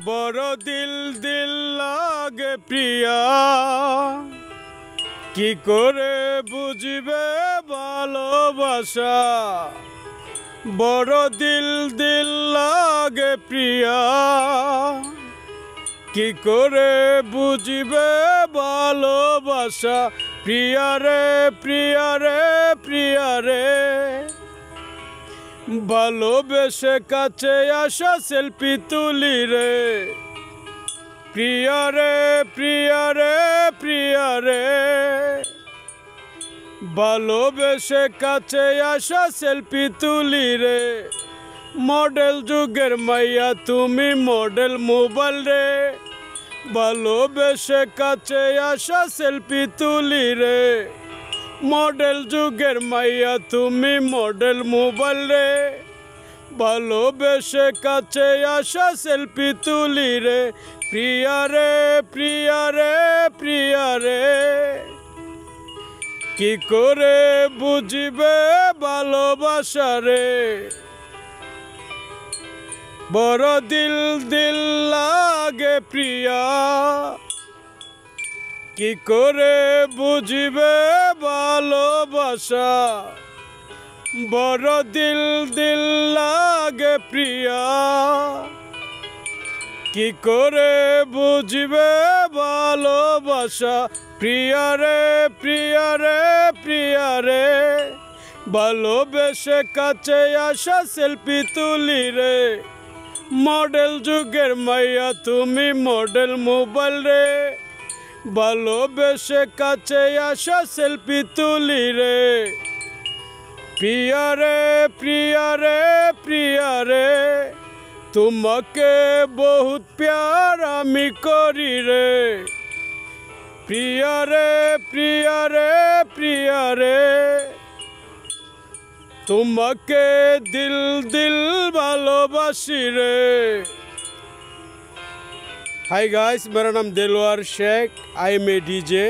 বড় দিল দিল লাগে প্রিয়া, কি করে বুঝবে ভালোবাসা। বড় দিল দিল লাগে প্রিয়া, কি করে বুঝবে ভালোবাসা। প্রিয়া রে প্রিয়া রে প্রিয়া রে, ভালোবেসে কাছে আসা সেলফি তুলি রে। প্রিয়া রে প্রিয়া রে প্রিয়া রে, ভালোবেসে কাছে আসা সেলফি তুলি রে। মডেল যুগের মাইয়া তুমি মডেল মোবাইল রে, ভালোবেসে কাছে আসা সেলফি তুলি রে। মডেল যুগের মাইয়া তুমি মডেল মোবাইল রে, ভালোবেসে কাছে আসা সেলফি তুলি রে। প্রিয়া রে প্রিয়া রে প্রিয়া রে, কি করে বুঝবে ভালোবাসা রে। বড় দিল দিল লাগে প্রিয়া, কি করে বুঝবে ভালোবাসা। বড় দিল দিল লাগে প্রিয়া, কি করে বুঝবে ভালোবাসা। প্রিয়া রে প্রিয়া রে প্রিয়া রে, ভালোবেসে কাছে আসা সেলফি তুলি রে। মডেল যুগের মাইয়া তুমি মডেল মোবাইল রে, ভালোবেসে কাছে আসা সেলফি তুলি রে। প্রিয়া রে প্রিয়া রে প্রিয়া রে, তোমাকে বহুত প্যার আমি করি রে। প্রিয়া রে প্রিয়া রে প্রিয়া রে, তোমাকে দিল দিল ভালোবাসি রে। हाय गाइस, मेरा नाम Dilwar Sheikh, I am a DJ.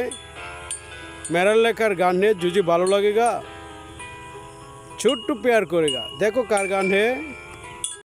मेरा लेकर गान है, जो भालो लगेगा छोटू प्यार करेगा। देखो कार गान है।